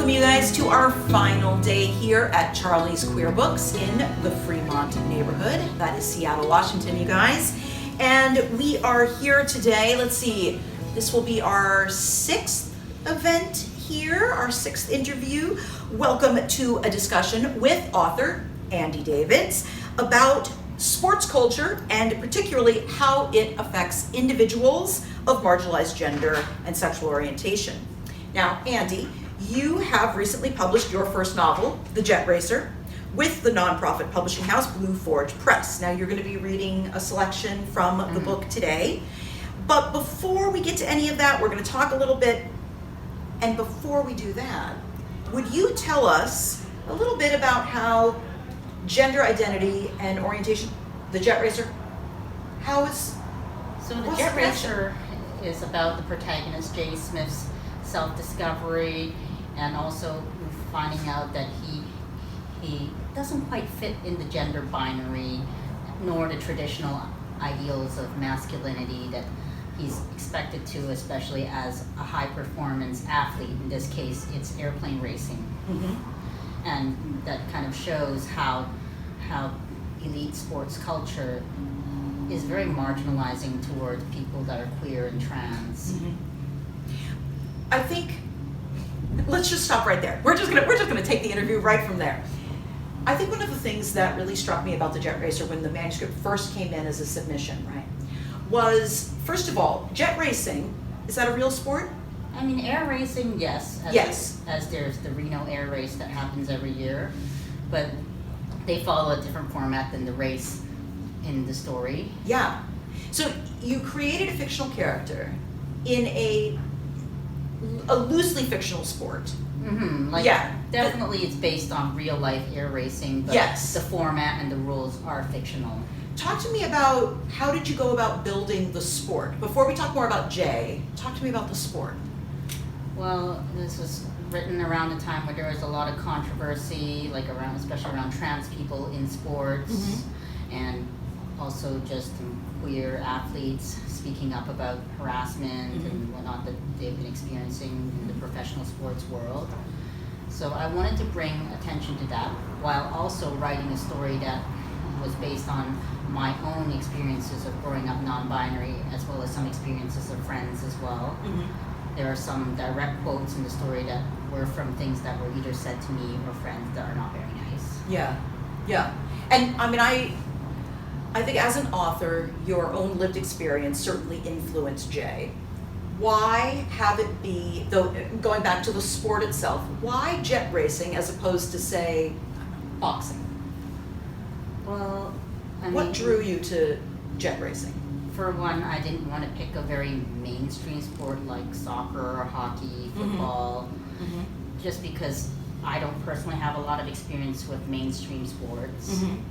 welcome you guys to our final day here at Charlie's Queer Books in the Fremont neighborhood. That is Seattle, Washington, you guys. And we are here today. Let's see, this will be our 6th event here, our 6th interview. Welcome to a discussion with author Andy Davids about sports culture and particularly how it affects individuals of marginalized gender and sexual orientation. Now, Andy, you have recently published your first novel, The Jet Racer, with the nonprofit publishing house Blue Forge Press. Now, you're going to be reading a selection from the book today. But before we get to any of that, we're going to talk a little bit. And before we do that, would you tell us a little bit about how gender identity and orientation, The Jet Racer, So The Jet Racer is about the protagonist, Jay Smith's self-discovery and also finding out that he doesn't quite fit in the gender binary nor the traditional ideals of masculinity that he's expected to, especially as a high-performance athlete. In this case, it's airplane racing. Mm-hmm. And that kind of shows how elite sports culture is very marginalizing towards people that are queer and trans. Mm-hmm. I think let's just stop right there. We're just gonna take the interview right from there. I think one of the things that really struck me about The Jet Racer when the manuscript first came in as a submission, right, was, first of all, jet racing, is that a real sport? I mean, air racing, yes. As there's the Reno air race that happens every year, but they follow a different format than the race in the story. Yeah. So you created a fictional character in a loosely fictional sport. Mm-hmm. Definitely it's based on real life air racing, but the format and the rules are fictional. Talk to me about how did you go about building the sport? Before we talk more about Jay, talk to me about the sport. Well, this was written around a time where there was a lot of controversy, especially around trans people in sports, mm-hmm. and also just queer athletes speaking up about harassment mm-hmm. and whatnot that they've been experiencing in the professional sports world. So I wanted to bring attention to that while also writing a story that was based on my own experiences of growing up non-binary, as well as some experiences of friends as well. Mm-hmm. There are some direct quotes in the story that were from things that were either said to me or friends that are not very nice. Yeah. And I mean, I think as an author, your own lived experience certainly influenced Jay. Why have it be, though, going back to the sport itself, why jet racing as opposed to, say, boxing? Well, what drew you to jet racing? For one, I didn't want to pick a very mainstream sport like soccer or hockey, football, mm-hmm. just because I don't personally have a lot of experience with mainstream sports. Mm-hmm.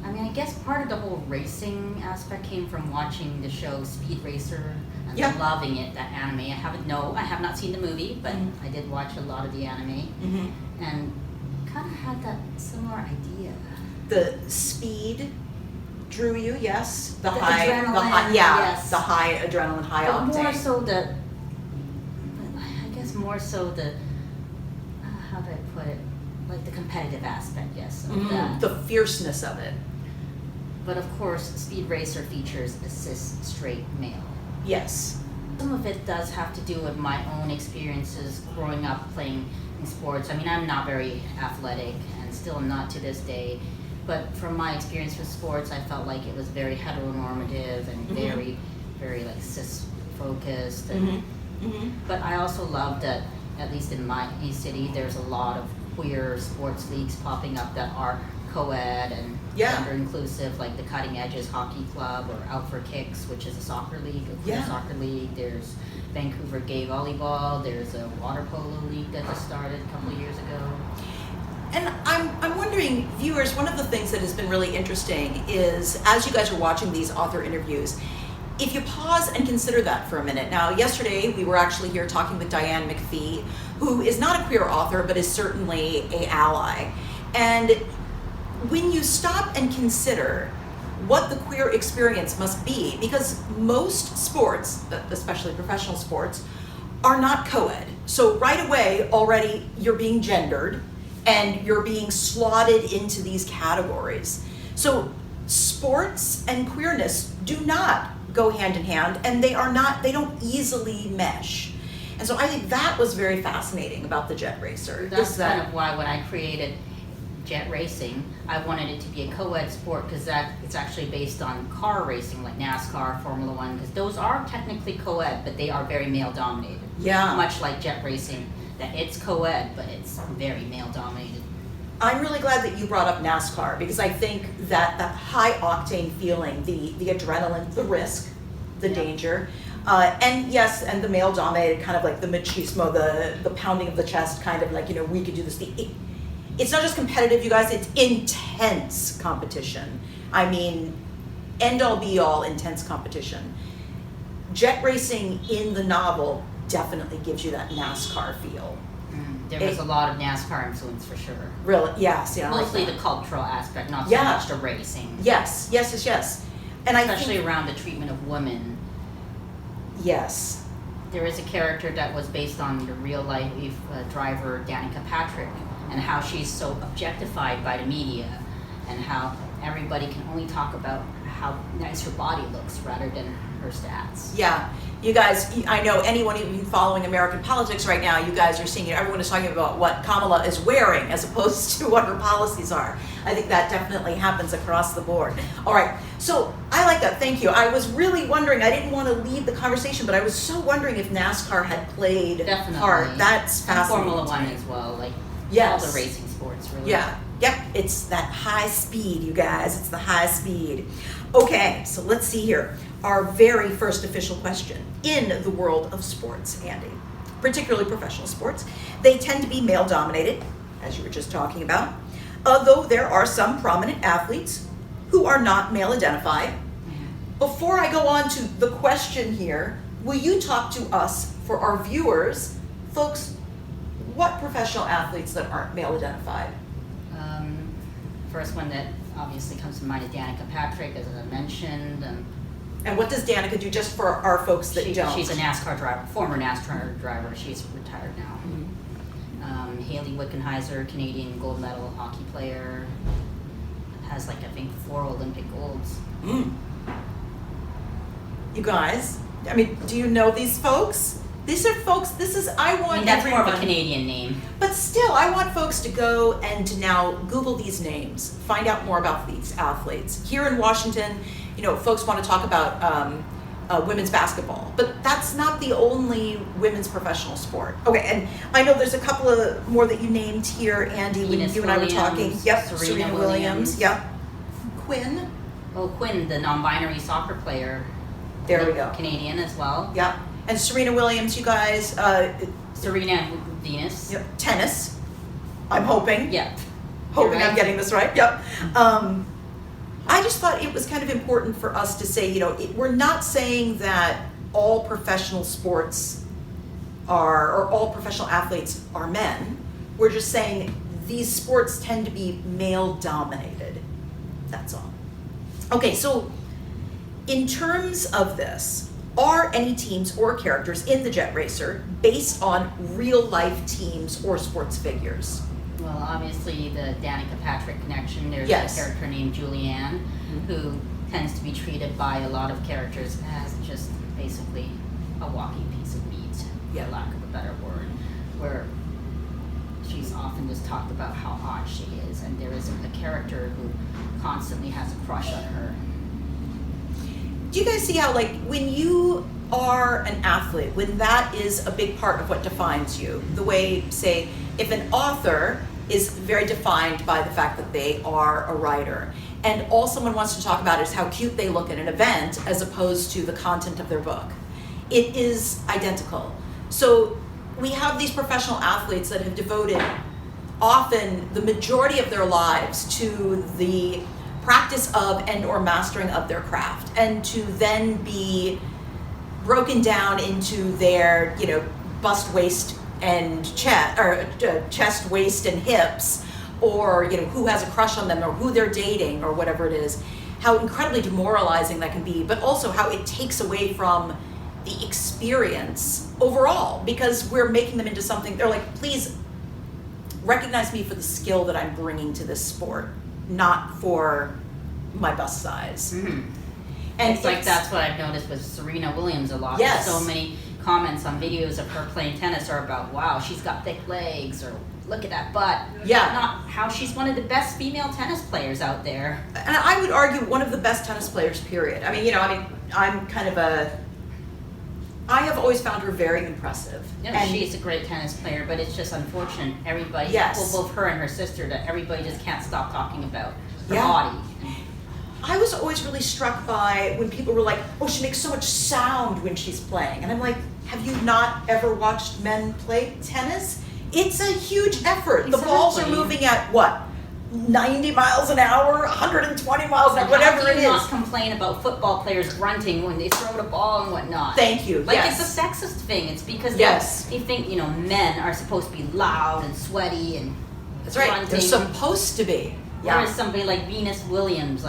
I mean, I guess part of the whole racing aspect came from watching the show Speed Racer and loving it, that anime. I have not seen the movie, but mm-hmm. I did watch a lot of the anime mm-hmm. and kind of had that similar idea. The speed drew you, yes. The high adrenaline, yes. The high adrenaline, high octane. More so the how do I put it? Like the competitive aspect, yes. Of that. The fierceness of it. But of course, Speed Racer features a cis straight male. Yes. Some of it does have to do with my own experiences growing up playing in sports. I mean, I'm not very athletic and still not to this day. But from my experience with sports, I felt like it was very heteronormative and mm-hmm. very, very like cis focused. And, mm-hmm. Mm-hmm. But I also love that, at least in my city, there's a lot of queer sports leagues popping up that are co-ed and gender inclusive, like the Cutting Edges Hockey Club or Out for Kicks, which is a soccer league, a queer soccer league. There's Vancouver Gay Volleyball. There's a water polo league that just started a couple of years ago. And I'm wondering, viewers, one of the things that has been really interesting is, as you guys are watching these author interviews, if you pause and consider that for a minute. Now, yesterday we were actually here talking with Diane McPhee, who is not a queer author, but is certainly an ally. And when you stop and consider what the queer experience must be, because most sports, especially professional sports, are not co-ed. So right away, already you're being gendered and you're being slotted into these categories. So sports and queerness do not go hand in hand, and they don't easily mesh. And so I think that was very fascinating about the jet racer. That's kind of why when I created jet racing, I wanted it to be a co-ed sport, because it's actually based on car racing, like NASCAR, Formula One, because those are technically co-ed, but they are very male dominated. Yeah. Much like jet racing, that it's co-ed, but it's very male dominated. I'm really glad that you brought up NASCAR, because I think that high octane feeling, the adrenaline, the risk, the danger, and yes, and the male dominated kind of like the machismo, the pounding of the chest, kind of like, we could do this. It's not just competitive, you guys, it's intense competition. I mean, end all be all intense competition. Jet racing in the novel definitely gives you that NASCAR feel. There was a lot of NASCAR influence for sure. Really? Yes. Yeah. Mostly the cultural aspect, not so much the racing. Yes. And especially around the treatment of women. Yes. There is a character that was based on the real life driver Danica Patrick, and how she's so objectified by the media, and how everybody can only talk about how nice her body looks rather than her stats. Yeah. You guys, I know anyone even following American politics right now, you guys are seeing everyone is talking about what Kamala is wearing as opposed to what her policies are. I think that definitely happens across the board. All right, so I like that, thank you. I was really wondering, I didn't want to leave the conversation, but I was so wondering if NASCAR had played part. That's fascinating. And Formula One as well, like yes. all the racing sports really. Yeah, yep, it's that high speed, you guys, it's the high speed. Okay, so let's see here. Our very first official question. In the world of sports, Andy, particularly professional sports, they tend to be male dominated, as you were just talking about, although there are some prominent athletes who are not male identified. Mm-hmm. Before I go on to the question here, will you talk to us, for our viewers, folks, what professional athletes that aren't male identified? First one that obviously comes to mind is Danica Patrick, as I mentioned. And what does Danica do, just for our folks that don't? She's a NASCAR driver, former NASCAR driver. She's retired now. Mm-hmm. Haley Wickenheiser, Canadian gold medal hockey player, has I think 4 Olympic golds. You guys, I mean, do you know these folks? These are folks, that's everyone, more of a Canadian name. But still, I want folks to go and to now Google these names, find out more about these athletes. Here in Washington, folks want to talk about women's basketball, but that's not the only women's professional sport. Okay, and I know there's a couple of more that you named here, Andy, when you and I were talking. Yep, Serena Williams. Yep. Quinn. Oh, Quinn, the non-binary soccer player. There we go. Canadian as well. Yep. And Serena Williams, you guys. Serena and Venus. Yep. Tennis. I'm hoping. Yep. Hoping right. I'm getting this right. Yep. I just thought it was kind of important for us to say, we're not saying that all professional sports or all professional athletes are men. We're just saying these sports tend to be male dominated. That's all. Okay, so in terms of this, are any teams or characters in the Jet Racer based on real life teams or sports figures? Well, obviously the Danica Patrick connection, there's yes. a character named Julianne, who tends to be treated by a lot of characters as just basically a walking piece of meat, for lack of a better word, where she's often just talked about how hot she is, and there is a character who constantly has a crush on her. Do you guys see how, when you are an athlete, when that is a big part of what defines you, the way, say, if an author is very defined by the fact that they are a writer, and all someone wants to talk about is how cute they look at an event as opposed to the content of their book. It is identical. So we have these professional athletes that have devoted often the majority of their lives to the practice of and or mastering of their craft, and to then be broken down into their bust, waist, and chest, waist, and hips, or who has a crush on them, or who they're dating, or whatever it is. How incredibly demoralizing that can be, but also how it takes away from the experience overall, because we're making them into something. They're like, please recognize me for the skill that I'm bringing to this sport, not for my bust size. Mm-hmm. And it's like that's what I've noticed with Serena Williams a lot. Yes. So many comments on videos of her playing tennis are about, wow, she's got thick legs, or look at that butt. Yeah. Not how she's one of the best female tennis players out there. And I would argue one of the best tennis players, period. I mean, I'm kind of I have always found her very impressive. No, and she's a great tennis player, but it's just unfortunate everybody, Yes. well, both her and her sister, that everybody just can't stop talking about her Yeah. body. I was always really struck by when people were like, oh, she makes so much sound when she's playing. And I'm like, have you not ever watched men play tennis? It's a huge effort. The balls are Exactly. moving at what? 90 miles an hour, 120 miles an hour, whatever How it do you not is. complain about football players grunting when they throw the ball and whatnot? Thank you. Like, yes. it's a sexist thing. It's because Yes. they think, men are supposed to be loud and sweaty and That's right. grunting. They're supposed to be. Whereas somebody like Venus Williams,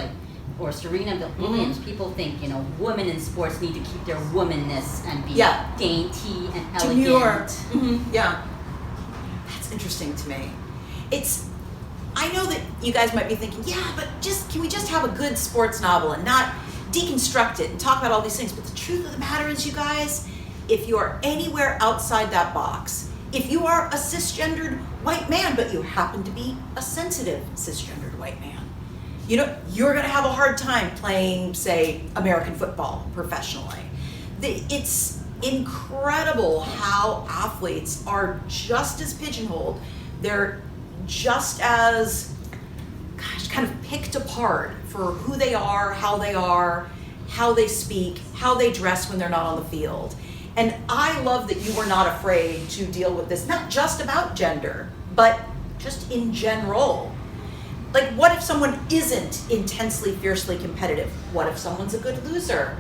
or Serena Williams, people think, women in sports need to keep their womanness and be Yeah. dainty and elegant. Demure. Yeah. That's interesting to me. I know that you guys might be thinking, yeah, but can we just have a good sports novel and not deconstruct it and talk about all these things? But the truth of the matter is, you guys, if you are anywhere outside that box, if you are a cisgendered white man, but you happen to be a sensitive cisgendered white man, you're going to have a hard time playing, say, American football professionally. It's incredible how athletes are just as pigeonholed. They're just as, kind of picked apart for who they are, how they speak, how they dress when they're not on the field. And I love that you were not afraid to deal with this, not just about gender, but just in general. Like, what if someone isn't intensely, fiercely competitive? What if someone's a good loser?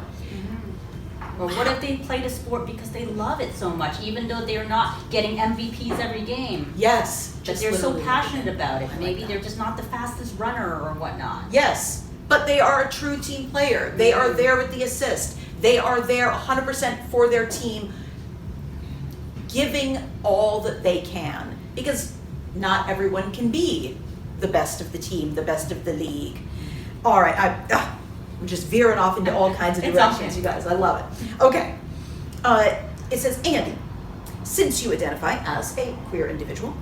Or what if they played a sport because they love it so much, even though they're not getting MVPs every game? Yes. But just they're so literally passionate like about it. I like Maybe that. they're just not the fastest runner or whatnot. Yes, but they are a true team player. They are there with the assist. They are there 100% for their team, giving all that they can. Because not everyone can be the best of the team, the best of the league. All right, I'm just veering off into all kinds of It's directions, okay. you guys. I love it. Okay. It says, Andy, since you identify as a queer individual,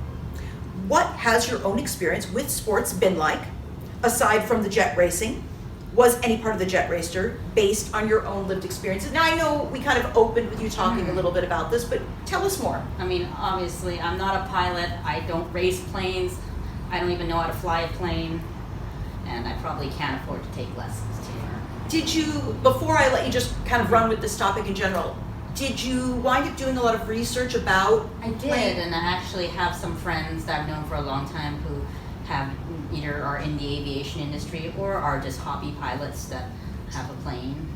what has your own experience with sports been like, aside from the jet racing? Was any part of the jet racer based on your own lived experiences? Now, I know we kind of opened with you talking a little bit about this, but tell us more. I mean, obviously, I'm not a pilot. I don't race planes. I don't even know how to fly a plane. And I probably can't afford to take lessons to learn. Did you, before I let you just kind of run with this topic in general, did you wind up doing a lot of research about I did, and I actually have some friends that I've known for a long time who have either are in the aviation industry or are just hobby pilots that have a plane.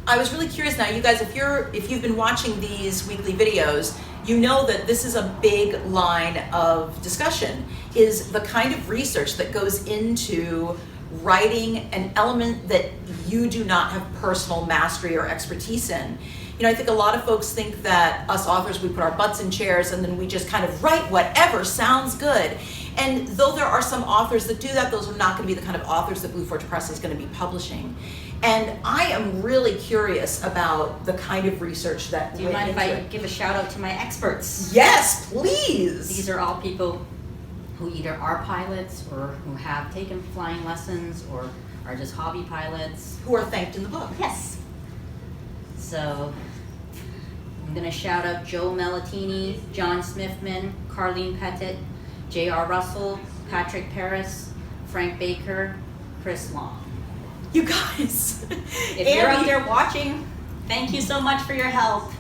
I was really curious now, you guys, if you've been watching these weekly videos, you know that this is a big line of discussion, is the kind of research that goes into writing an element that you do not have personal mastery or expertise in. I think a lot of folks think that us authors, we put our butts in chairs and then we just kind of write whatever sounds good. And though there are some authors that do that, those are not going to be the kind of authors that Blue Forge Press is going to be publishing. And I am really curious about the kind of research that Do you mind if I give a shout out to my experts? Yes, please. These are all people who either are pilots or who have taken flying lessons or are just hobby pilots. Who are thanked in the book. Yes. So I'm going to shout out Joe Melatini, John Smithman, Carlene Pettit, J.R. Russell, Patrick Paris, Frank Baker, Chris Long. You guys. If you're out there watching, thank you so much for your help.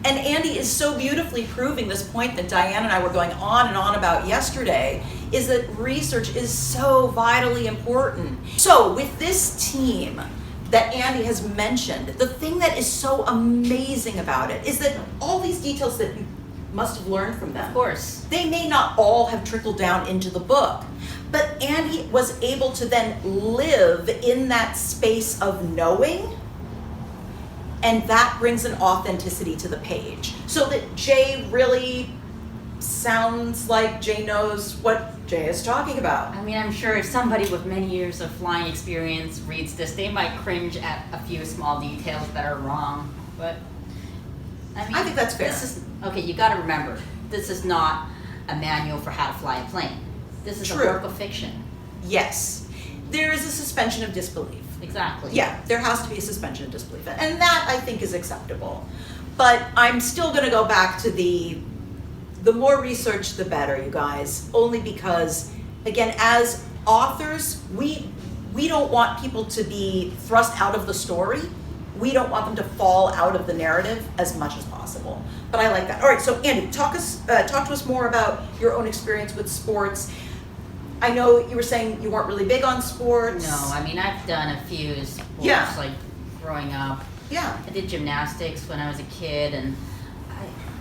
And Andy is so beautifully proving this point that Diane and I were going on and on about yesterday, is that research is so vitally important. So with this team that Andy has mentioned, the thing that is so amazing about it is that all these details that you must have learned from them, Of course. they may not all have trickled down into the book, but Andy was able to then live in that space of knowing And that brings an authenticity to the page. So that Jay really sounds like Jay knows what Jay is talking about. I mean, I'm sure if somebody with many years of flying experience reads this, they might cringe at a few small details that are wrong. But I mean, I think that's fair. This is okay. You got to remember, this is not a manual for how to fly a plane. This is True. a work of fiction. Yes. There is a suspension of disbelief. Exactly. Yeah, there has to be a suspension of disbelief. And that, I think, is acceptable. But I'm still going to go back to the more research, the better, you guys. Only because, again, as authors, we don't want people to be thrust out of the story. We don't want them to fall out of the narrative as much as possible. But I like that. All right, so Andy, talk to us more about your own experience with sports. I know you were saying you weren't really big on sports. No, I mean, I've done a few sports, Yeah. like growing up. Yeah. I did gymnastics when I was a kid, and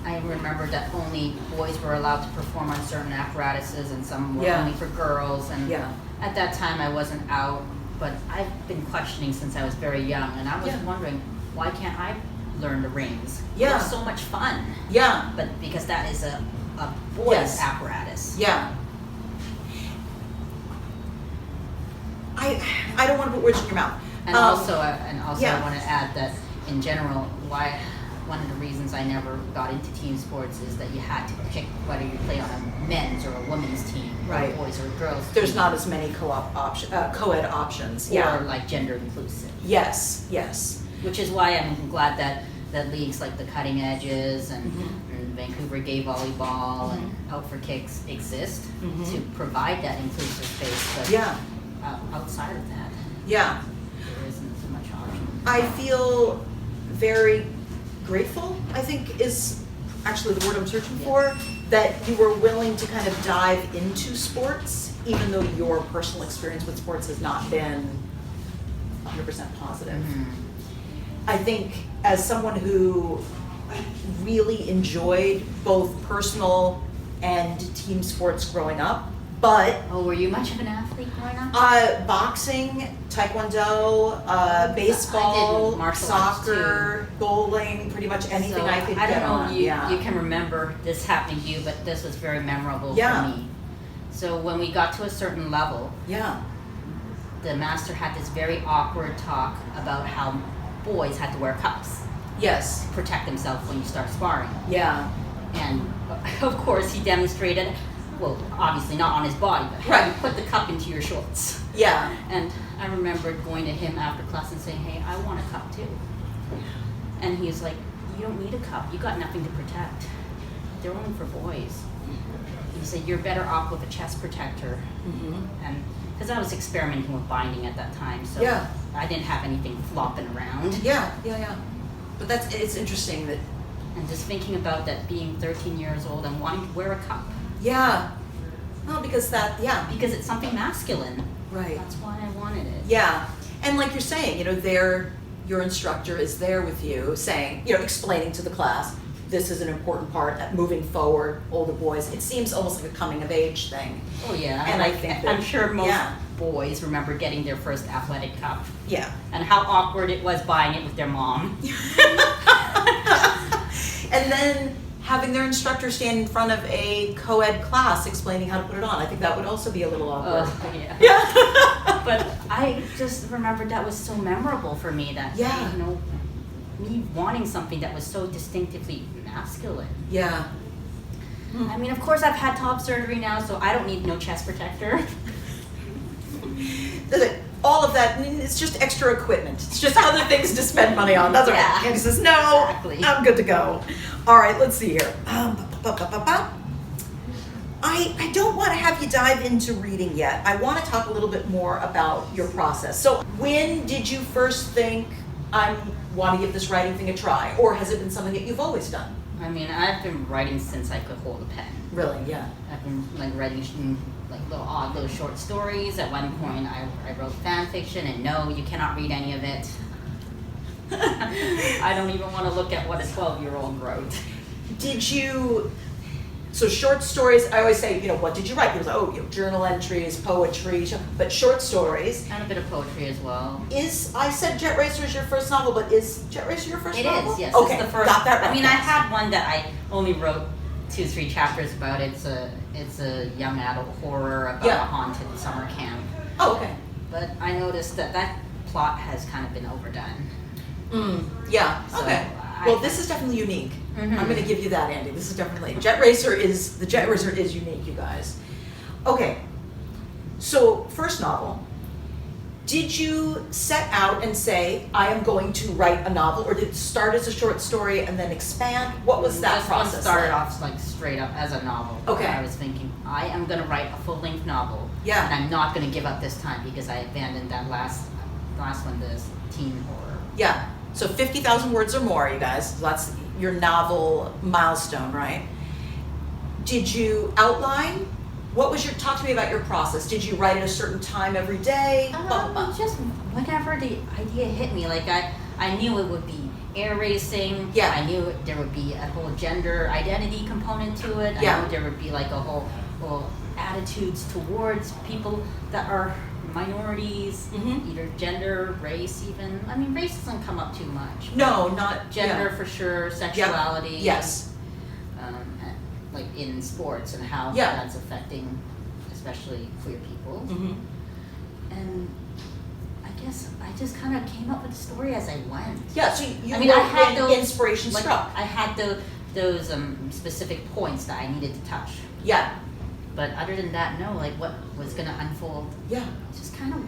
I remember that only boys were allowed to perform on certain apparatuses, and some were Yeah. only for girls. And Yeah. at that time, I wasn't out, but I've been questioning since I was very young, and I was Yeah. wondering, why can't I learn the rings? Yeah. They're so much fun. Yeah. But because that is a boy's Yes. apparatus. Yeah. I don't want to put words in your mouth. And also, yeah. I want to add that in general, one of the reasons I never got into team sports is that you had to pick whether you play on a men's or a women's team, Right. or a boys or a girls There's team, not as many co-ed options. or Yeah. like gender inclusive. Yes. Yes. Which is why I'm glad that leagues like the Cutting Edges and Vancouver Gay Volleyball and Out for Kicks exist to provide that inclusive space. But Yeah. outside of that, Yeah. there isn't so much option. I feel very grateful, I think is actually the word I'm searching for, that you were willing to kind of dive into sports, even though your personal experience with sports has not been 100% positive. I think as someone who really enjoyed both personal and team sports growing up, but Oh, were you much of an athlete growing up? boxing, taekwondo, baseball, martial arts soccer, bowling, pretty much anything So, I could I get don't know on. if you, Yeah. you can remember this happening to you, but this was very memorable Yeah. for me. So when we got to a certain level, Yeah. the master had this very awkward talk about how boys had to wear cups Yes. to protect themselves when you start sparring. Yeah. And of course he demonstrated, well, obviously not on his body, but how Right. you put the cup into your shorts. Yeah. And I remembered going to him after class and saying, hey, I want a cup too. And he was like, you don't need a cup. You got nothing to protect. They're only for boys. He said, you're better off with a chest protector. And because I was experimenting with binding at that time, so Yeah. I didn't have anything flopping around. Yeah. Yeah. Yeah. But it's interesting that. And just thinking about that, being 13 years old and wanting to wear a cup. Yeah. Well, because that. Yeah. Because it's something masculine. Right. That's why I wanted it. Yeah. And like you're saying, your instructor is there with you saying, explaining to the class, this is an important part at moving forward, older boys. It seems almost like a coming of age thing. Oh yeah. And I think that- I'm sure most yeah. boys remember getting their first athletic cup. Yeah. And how awkward it was buying it with their mom. And then having their instructor stand in front of a co-ed class explaining how to put it on. I think that would also be a little awkward. Yeah. Yeah. But I just remembered that was so memorable for me that, Yeah. me wanting something that was so distinctively masculine. Yeah. I mean, of course I've had top surgery now, so I don't need no chest protector. All of that, it's just extra equipment. It's just other things to spend money on. That's Yeah. right. Andy says, no, Exactly. I'm good to go. All right, let's see here. I don't want to have you dive into reading yet. I want to talk a little bit more about your process. So when did you first think, I want to give this writing thing a try? Or has it been something that you've always done? I mean, I've been writing since I could hold a pen. Really, yeah. I've been writing little short stories. At one point, I wrote fan fiction, and no, you cannot read any of it. I don't even want to look at what a 12-year-old wrote. Did you, So short stories, I always say, what did you write? People say, journal entries, poetry, but short stories. And a bit of poetry as well. I said Jet Racer is your first novel, but is Jet Racer your first novel? It is, yes. Okay, it's the first. got that right. I mean, I had one that I only wrote 2-3 chapters about. It's a young adult horror about a haunted summer camp. Oh, okay. But I noticed that plot has kind of been overdone. Yeah, So okay. Well, this is definitely unique. Mm-hmm. I'm going to give you that, Andy. This is definitely the Jet Racer is unique, you guys. Okay. So, first novel. Did you set out and say, I am going to write a novel, or did it start as a short story and then expand? What was that process? This one started off like straight up as a novel. Okay. I was thinking, I am going to write a full-length novel. Yeah. And I'm not going to give up this time because I abandoned that last one, this teen horror. Yeah. So 50,000 words or more, you guys. That's your novel milestone, right? Did you outline? Talk to me about your process. Did you write at a certain time every day? Just whenever the idea hit me, like I knew it would be air racing. Yeah. I knew there would be a whole gender identity component to it. Yeah. I knew there would be like a whole attitudes towards people that are minorities, either gender, race even. I mean, race doesn't come up too much. No, not Gender for sure, sexuality. Yes. Like in sports and how that's affecting especially queer people. And I guess I just kind of came up with the story as I went. Yeah, so I had those inspiration struck. I had those specific points that I needed to touch. Yeah. But other than that, no, like what was going to unfold. Yeah. Just kind of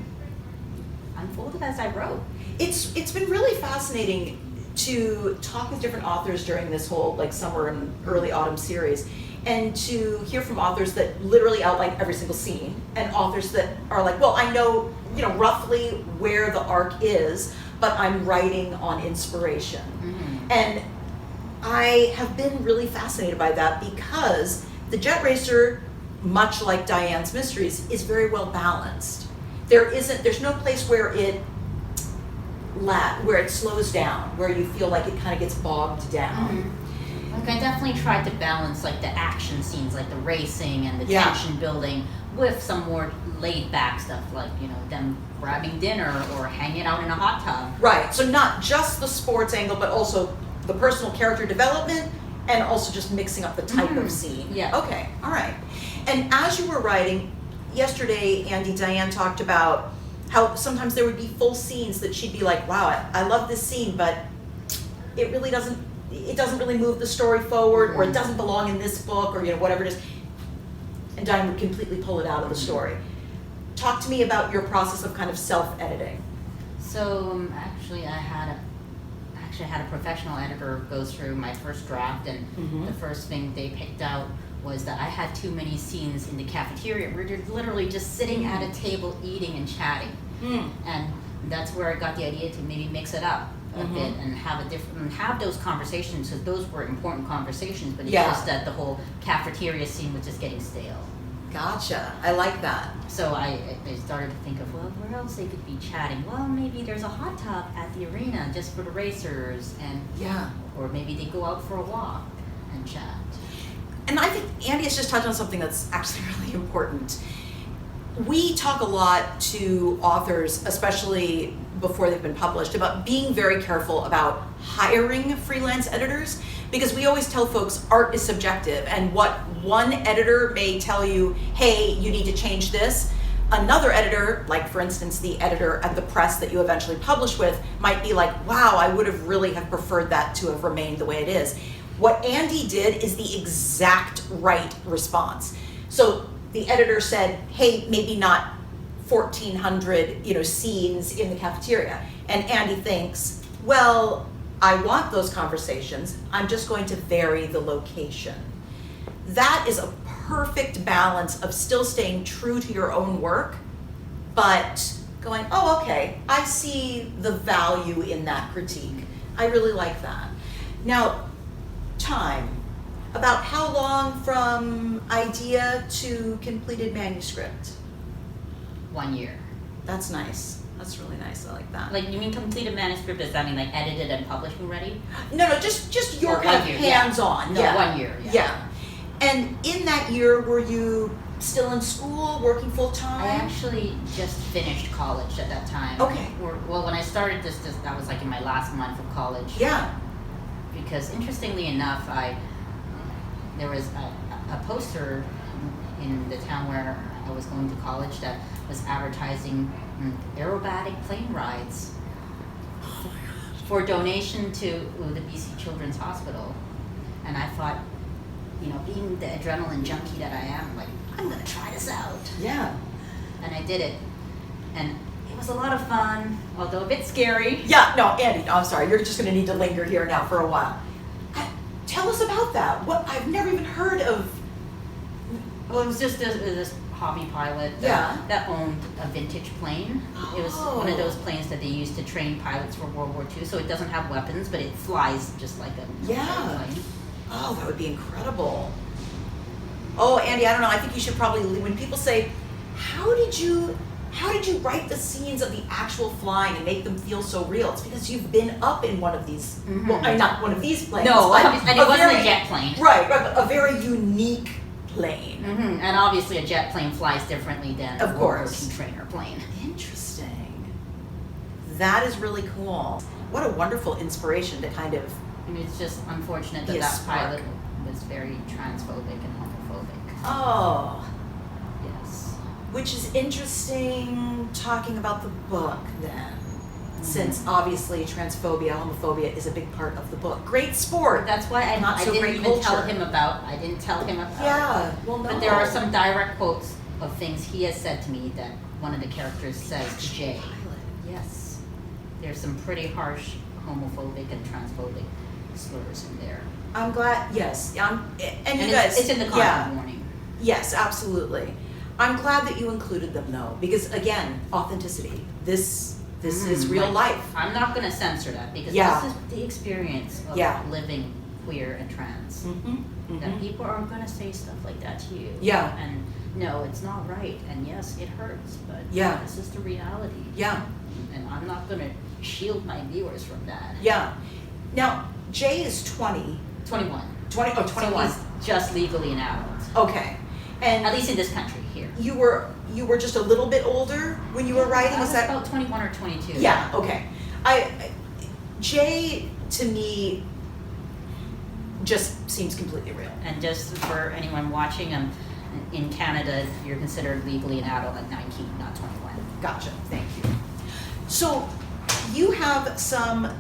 unfolded as I wrote. It's been really fascinating to talk with different authors during this whole like summer and early autumn series, and to hear from authors that literally outline every single scene, and authors that are like, well, I know, roughly where the arc is, but I'm writing on inspiration. And I have been really fascinated by that because the Jet Racer, much like Diane's Mysteries, is very well balanced. There's no place where it slows down, where you feel like it kind of gets bogged down. Like I definitely tried to balance like the action scenes, like the racing and the tension building, with some more laid back stuff, like them grabbing dinner or hanging out in a hot tub. Right. So not just the sports angle, but also the personal character development, and also just mixing up the type of scene. Yeah. Okay. All right. And as you were writing, yesterday, Andy, Diane talked about how sometimes there would be full scenes that she'd be like, wow, I love this scene, but it doesn't really move the story forward, or it doesn't belong in this book, or whatever it is. And Diane would completely pull it out of the story. Talk to me about your process of kind of self-editing. So actually I had a professional editor go through my first draft, and the first thing they picked out was that I had too many scenes in the cafeteria where they're literally just sitting at a table eating and chatting. And that's where I got the idea to maybe mix it up a bit and have those conversations, because those were important conversations, but it's just that the whole cafeteria scene was just getting stale. Gotcha. I like that. So I started to think of, well, where else they could be chatting? Well, maybe there's a hot tub at the arena just for the racers, and or maybe they go out for a walk and chat. And I think Andy has just touched on something that's actually really important. We talk a lot to authors, especially before they've been published, about being very careful about hiring freelance editors, because we always tell folks art is subjective, and what one editor may tell you, hey, you need to change this, another editor, like for instance the editor at the press that you eventually publish with, might be like, wow, I would have really have preferred that to have remained the way it is. What Andy did is the exact right response. So the editor said, hey, maybe not 1,400, scenes in the cafeteria. And Andy thinks, well, I want those conversations. I'm just going to vary the location. That is a perfect balance of still staying true to your own work, but going, oh, okay, I see the value in that critique. I really like that. Now, time. About how long from idea to completed manuscript? 1 year. That's nice. That's really nice. I like that. Like, you mean completed manuscript? Does that mean like edited and published already? No, just your Or kind of 1 year, hands-on. No, 1 year. Yeah. And in that year, were you still in school, working full time? I actually just finished college at that time. Okay. Well, when I started this, that was like in my last month of college. Yeah. Because interestingly enough, there was a poster in the town where I was going to college that was advertising aerobatic plane rides for donation to the BC Children's Hospital. And I thought, you know, being the adrenaline junkie that I am, like, I'm gonna try this out. Yeah. And I did it. And it was a lot of fun, although a bit scary. Yeah, no, Andy, no, I'm sorry. You're just going to need to linger here now for a while. Tell us about that. What I've never even heard of. Well, it was just this hobby pilot that owned a vintage plane. It was one of those planes that they used to train pilots for World War II, so it doesn't have weapons, but it flies just like a plane. Oh, that would be incredible. Oh, Andy, I don't know. I think you should probably, when people say, how did you write the scenes of the actual flying and make them feel so real? It's because you've been up in one of these, well, I mean, not one of these planes. No, but and it wasn't a jet plane. Right, but a very unique plane. Mm-hmm. And obviously a jet plane flies differently than of a course. working trainer plane. Interesting. That is really cool. What a wonderful inspiration to kind of. I mean, it's just unfortunate that that pilot was very transphobic and homophobic. Oh. Yes. Which is interesting talking about the book then. Since obviously transphobia, homophobia is a big part of the book. Great sport. That's why I didn't even tell him about. I didn't tell him about. Yeah, well, no. But there are some direct quotes of things he has said to me that one of the characters says to Jay. Yes, there's some pretty harsh homophobic and transphobic slurs in there. I'm glad. Yes, and you guys. It's in the content warning. Yes, absolutely. I'm glad that you included them though, because again, authenticity. This is real life. I'm not going to censor that because this is the experience of living queer and trans. That people are going to say stuff like that to you. Yeah. And no, it's not right. And yes, it hurts, but this is the reality. Yeah. And I'm not going to shield my viewers from that. Yeah. Now, Jay is 20. 21. 21. So he's just legally an adult. Okay. And at least in this country here. You were just a little bit older when you were writing? I was about 21 or 22. Yeah, okay. Jay, to me, just seems completely real. And just for anyone watching, in Canada, you're considered legally an adult at 19, not 21. Gotcha, thank you. So, you have some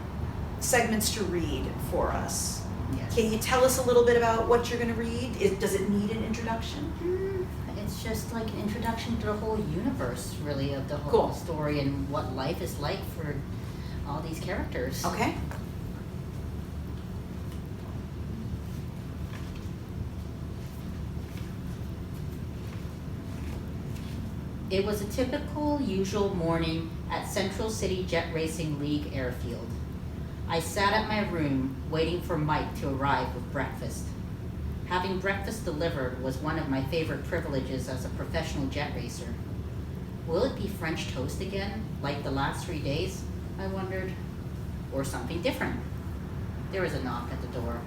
segments to read for us. Yes. Can you tell us a little bit about what you're going to read? Does it need an introduction? It's just like an introduction to the whole universe, really, of the whole story and what life is like for all these characters. Okay. It was a typical, usual morning at Central City Jet Racing League airfield. I sat at my room waiting for Mike to arrive with breakfast. Having breakfast delivered was one of my favorite privileges as a professional jet racer. Will it be French toast again, like the last 3 days? I wondered. Or something different? There was a knock at the door.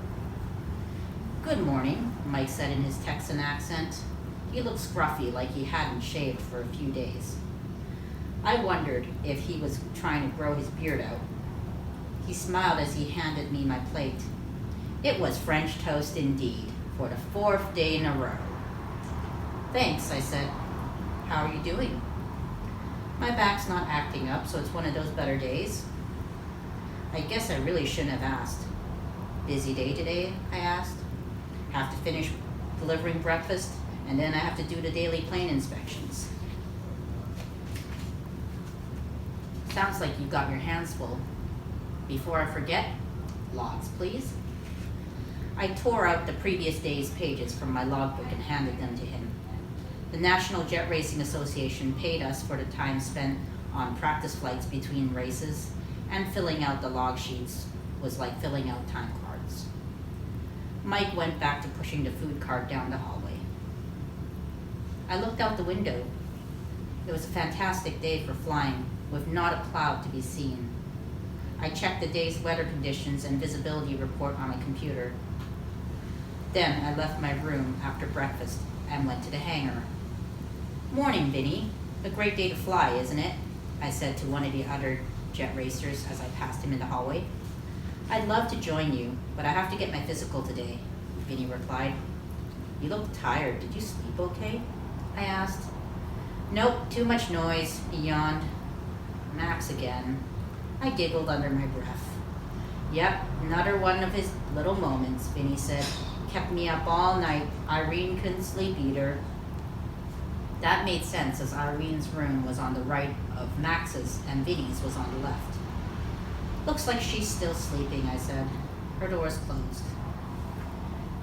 Good morning, Mike said in his Texan accent. He looked scruffy, like he hadn't shaved for a few days. I wondered if he was trying to grow his beard out. He smiled as he handed me my plate. It was French toast indeed, for the 4th day in a row. Thanks, I said. How are you doing? My back's not acting up, so it's one of those better days. I guess I really shouldn't have asked. Busy day today? I asked. Have to finish delivering breakfast, and then I have to do the daily plane inspections. Sounds like you've got your hands full. Before I forget, logs, please. I tore out the previous day's pages from my logbook and handed them to him. The National Jet Racing Association paid us for the time spent on practice flights between races, and filling out the log sheets was like filling out time cards. Mike went back to pushing the food cart down the hallway. I looked out the window. It was a fantastic day for flying, with not a cloud to be seen. I checked the day's weather conditions and visibility report on my computer. Then I left my room after breakfast and went to the hangar. "Morning, Vinny. A great day to fly, isn't it?" I said to one of the other jet racers as I passed him in the hallway. "I'd love to join you, but I have to get my physical today," Vinny replied. "You look tired. Did you sleep okay?" I asked. "Nope, too much noise," he yawned. "Max again." I giggled under my breath. "Yep, another one of his little moments," Vinny said. "Kept me up all night. Irene couldn't sleep either." That made sense, as Irene's room was on the right of Max's and Vinny's was on the left. "Looks like she's still sleeping," I said. "Her door's closed."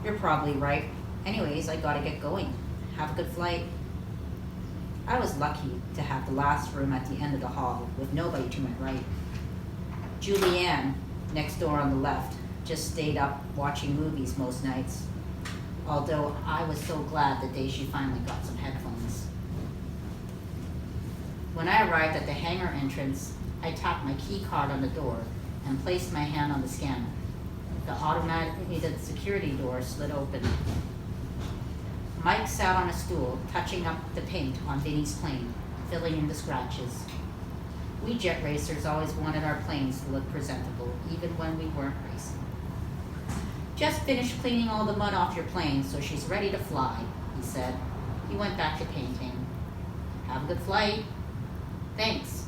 "You're probably right. Anyways, I gotta get going. Have a good flight." I was lucky to have the last room at the end of the hall with nobody to my right. Julianne, next door on the left, just stayed up watching movies most nights, although I was so glad the day she finally got some headphones. When I arrived at the hangar entrance, I tapped my key card on the door and placed my hand on the scanner. The automated security door slid open. Mike sat on a stool, touching up the paint on Vinny's plane, filling in the scratches. We jet racers always wanted our planes to look presentable, even when we weren't racing. "Just finished cleaning all the mud off your plane, so she's ready to fly," he said. He went back to painting. "Have a good flight." "Thanks."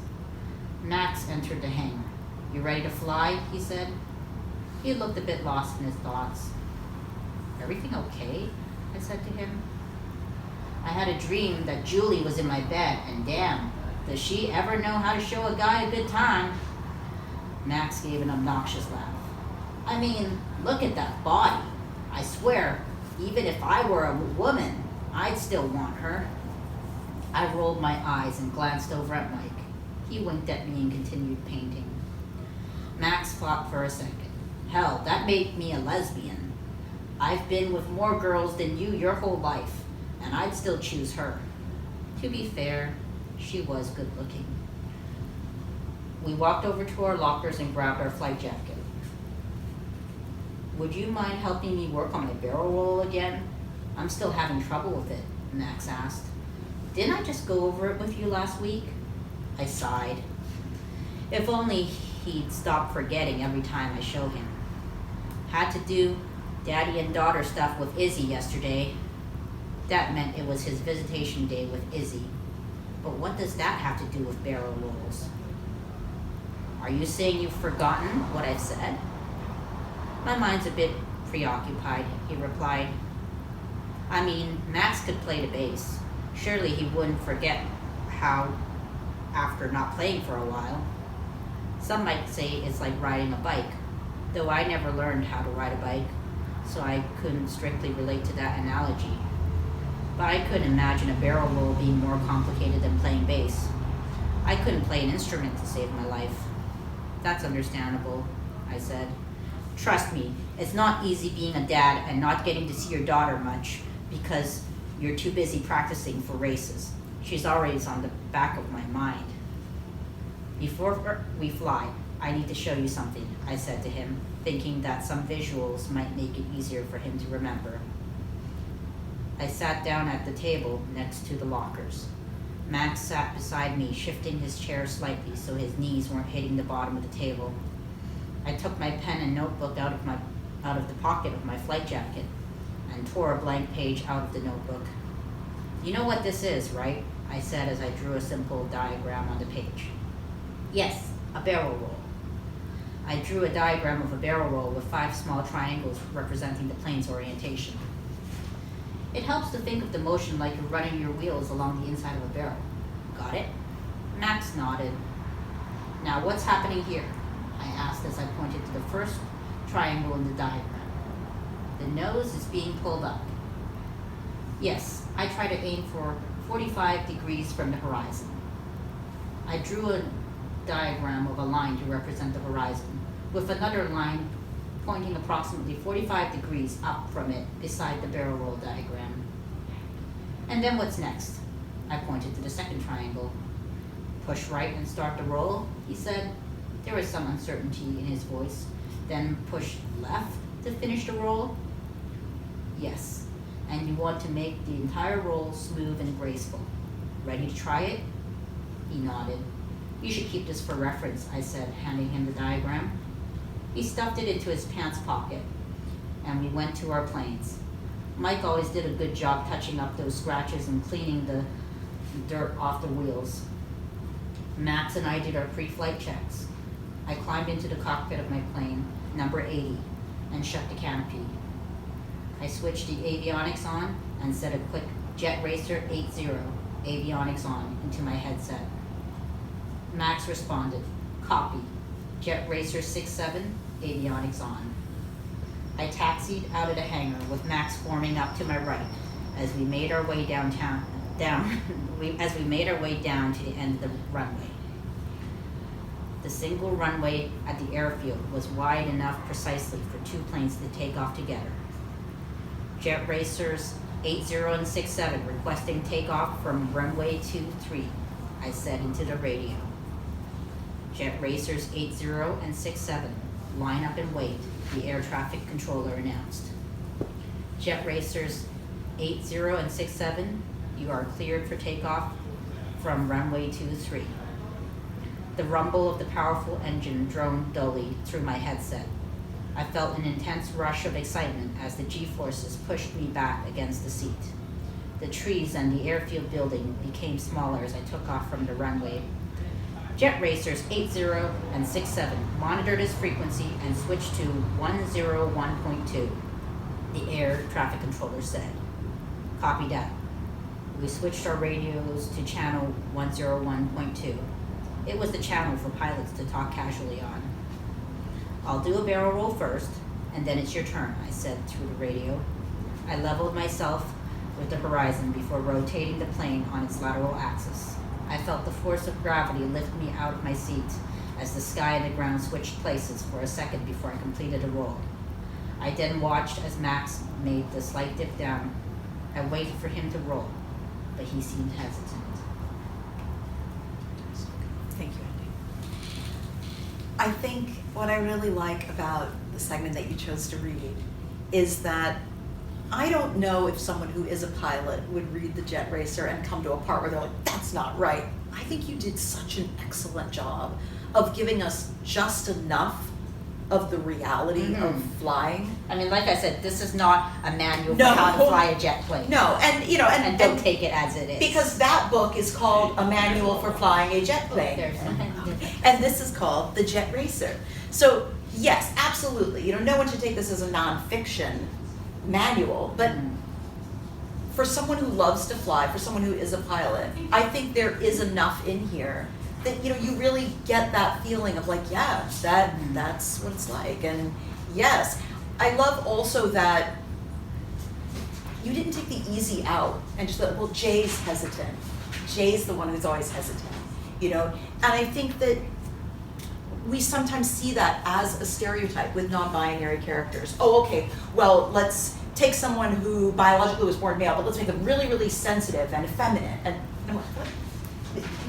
Max entered the hangar. "You ready to fly?" he said. He looked a bit lost in his thoughts. "Everything okay?" I said to him. "I had a dream that Julie was in my bed, and damn, does she ever know how to show a guy a good time?" Max gave an obnoxious laugh. "I mean, look at that body. I swear, even if I were a woman, I'd still want her." I rolled my eyes and glanced over at Mike. He winked at me and continued painting. Max thought for a second. "Hell, that made me a lesbian. I've been with more girls than you your whole life, and I'd still choose her." To be fair, she was good looking. We walked over to our lockers and grabbed our flight jacket. "Would you mind helping me work on my barrel roll again? I'm still having trouble with it," Max asked. "Didn't I just go over it with you last week?" I sighed. If only he'd stop forgetting every time I show him. "Had to do daddy and daughter stuff with Izzy yesterday." That meant it was his visitation day with Izzy. But what does that have to do with barrel rolls? "Are you saying you've forgotten what I've said?" "My mind's a bit preoccupied," he replied. "I mean, Max could play the bass. Surely he wouldn't forget how after not playing for a while. Some might say it's like riding a bike, though I never learned how to ride a bike, so I couldn't strictly relate to that analogy. But I couldn't imagine a barrel roll being more complicated than playing bass. I couldn't play an instrument to save my life." "That's understandable," I said. "Trust me, it's not easy being a dad and not getting to see your daughter much because you're too busy practicing for races. She's always on the back of my mind." "Before we fly, I need to show you something," I said to him, thinking that some visuals might make it easier for him to remember. I sat down at the table next to the lockers. Max sat beside me, shifting his chair slightly so his knees weren't hitting the bottom of the table. I took my pen and notebook out of the pocket of my flight jacket and tore a blank page out of the notebook. "You know what this is, right?" I said as I drew a simple diagram on the page. "Yes, a barrel roll." I drew a diagram of a barrel roll with 5 small triangles representing the plane's orientation. "It helps to think of the motion like you're running your wheels along the inside of a barrel. Got it?" Max nodded. "Now what's happening here?" I asked as I pointed to the first triangle in the diagram. "The nose is being pulled up." "Yes, I try to aim for 45 degrees from the horizon." I drew a diagram of a line to represent the horizon, with another line pointing approximately 45 degrees up from it beside the barrel roll diagram. "And then what's next?" I pointed to the second triangle. "Push right and start the roll," he said. There was some uncertainty in his voice. "Then push left to finish the roll?" Yes. And you want to make the entire roll smooth and graceful. Ready to try it? He nodded. You should keep this for reference, I said, handing him the diagram. He stuffed it into his pants pocket, and we went to our planes. Mike always did a good job touching up those scratches and cleaning the dirt off the wheels. Max and I did our pre-flight checks. I climbed into the cockpit of my plane, number 80, and shut the canopy. I switched the avionics on and set a quick Jet Racer 80 avionics on into my headset. Max responded, copy, Jet Racer 67 avionics on. I taxied out of the hangar with Max forming up to my right as we made our way down to the end of the runway. The single runway at the airfield was wide enough precisely for two planes to take off together. Jet Racers 80 and 67 requesting takeoff from runway 23, I said into the radio. Jet Racers 80 and 67, line up and wait, the air traffic controller announced. Jet Racers 80 and 67, you are cleared for takeoff from runway 23. The rumble of the powerful engine droned dully through my headset. I felt an intense rush of excitement as the G-forces pushed me back against the seat. The trees and the airfield building became smaller as I took off from the runway. Jet Racers 80 and 67 monitored its frequency and switched to 101.2, the air traffic controller said. Copy that. We switched our radios to channel 101.2. It was the channel for pilots to talk casually on. I'll do a barrel roll first, and then it's your turn, I said through the radio. I leveled myself with the horizon before rotating the plane on its lateral axis. I felt the force of gravity lift me out of my seat as the sky and the ground switched places for a second before I completed a roll. I then watched as Max made the slight dip down. I waited for him to roll, but he seemed hesitant. Thank you, Andy. I think what I really like about the segment that you chose to read is that I don't know if someone who is a pilot would read the Jet Racer and come to a part where they're like, that's not right. I think you did such an excellent job of giving us just enough of the reality of flying. I mean, like I said, this is not a manual for how to fly a jet plane. No, and you know, and don't take it as it is. Because that book is called A Manual for Flying a Jet Plane. And this is called The Jet Racer. So yes, absolutely. You know, no one should take this as a nonfiction manual, but for someone who loves to fly, for someone who is a pilot, I think there is enough in here that, you know, you really get that feeling of like, yeah, that's what it's like. And yes, I love also that you didn't take the easy out and just thought, well, Jay's hesitant. Jay's the one who's always hesitant, you know? And I think that we sometimes see that as a stereotype with non-binary characters. Oh, okay, well, let's take someone who biologically was born male, but let's make them really, really sensitive and effeminate. And I'm like, what?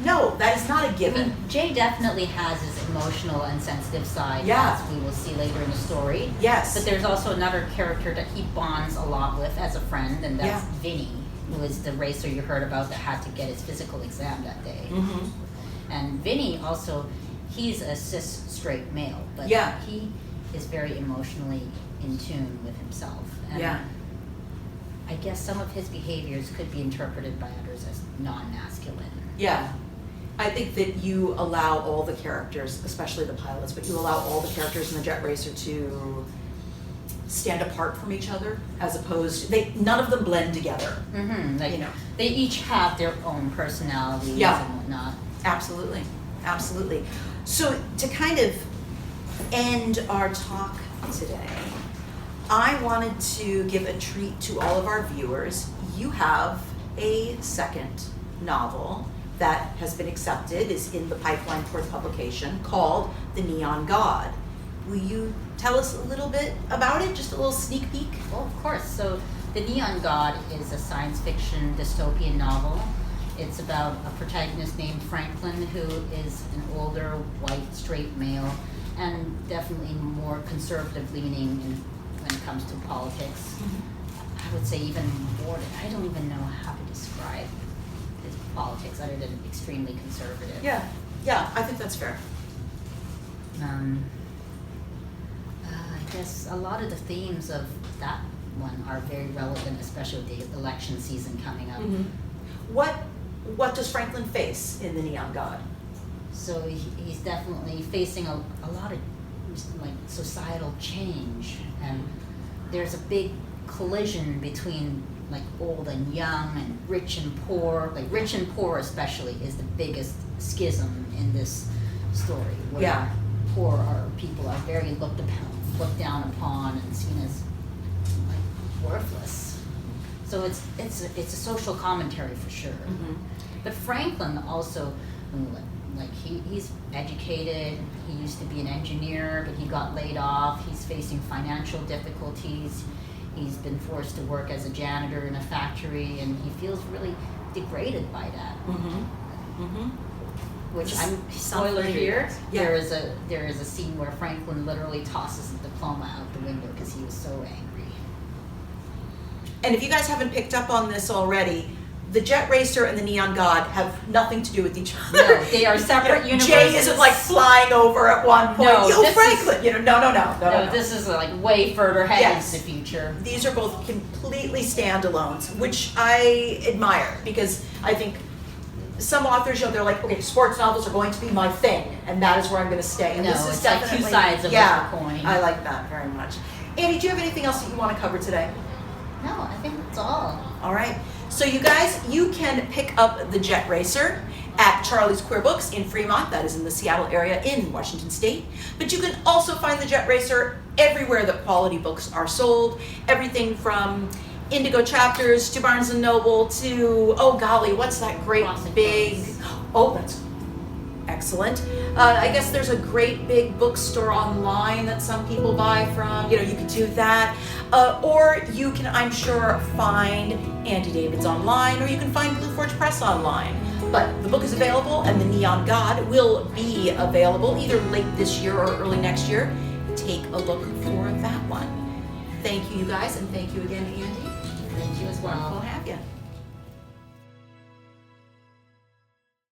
No, that is not a given. I mean, Jay definitely has his emotional and sensitive side, as we will see later in the story. Yes. But there's also another character that he bonds a lot with as a friend, and that's Vinny, who is the racer you heard about that had to get his physical exam that day. And Vinny also, he's a cis straight male, but he is very emotionally in tune with himself. And I guess some of his behaviors could be interpreted by others as non-masculine. Yeah. I think that you allow all the characters, especially the pilots, but you allow all the characters in the Jet Racer to stand apart from each other, as opposed to, none of them blend together. Like, you know, they each have their own personalities and whatnot. Absolutely, absolutely. So to kind of end our talk today, I wanted to give a treat to all of our viewers. You have a second novel that has been accepted, is in the pipeline towards publication, called The Neon God. Will you tell us a little bit about it? Just a little sneak peek? Well, of course. So The Neon God is a science fiction dystopian novel. It's about a protagonist named Franklin, who is an older, white, straight male, and definitely more conservative leaning when it comes to politics. I would say even more, I don't even know how to describe his politics other than extremely conservative. Yeah, I think that's fair. I guess a lot of the themes of that one are very relevant, especially with the election season coming up. What does Franklin face in The Neon God? So he's definitely facing a lot of like societal change, and there's a big collision between like old and young and rich and poor. Like rich and poor especially is the biggest schism in this story, where poor people are very looked down upon and seen as like worthless. So it's a social commentary for sure. But Franklin also, like he's educated. He used to be an engineer, but he got laid off. He's facing financial difficulties. He's been forced to work as a janitor in a factory, and he feels really degraded by that. Which I'm spoiler here. Yeah. There is a scene where Franklin literally tosses the diploma out the window because he was so angry. And if you guys haven't picked up on this already, the Jet Racer and the Neon God have nothing to do with each other. No, they are separate universes. Jay isn't like flying over at one point. No, Franklin. No. This is like way further ahead Yes. into the future. These are both completely standalones, which I admire, because I think some authors, they're like, okay, sports novels are going to be my thing, and that is where I'm going to stay. And No, this is it's like definitely two sides of a coin. I like that very much. Andy, do you have anything else that you want to cover today? No, I think that's all. All right. So you guys, you can pick up the Jet Racer at Charlie's Queer Books in Fremont. That is in the Seattle area in Washington State. But you can also find the Jet Racer everywhere that quality books are sold. Everything from Indigo Chapters to Barnes & Noble to, oh golly, what's that great big, oh, that's excellent. I guess there's a great big bookstore online that some people buy from. You could do that. Or you can, I'm sure, find Andy David's online, or you can find Blue Forge Press online. But the book is available, and The Neon God will be available either late this year or early next year. Take a look for that one. Thank you, you guys, and thank you again, Andy. Thank you as well. We'll have you.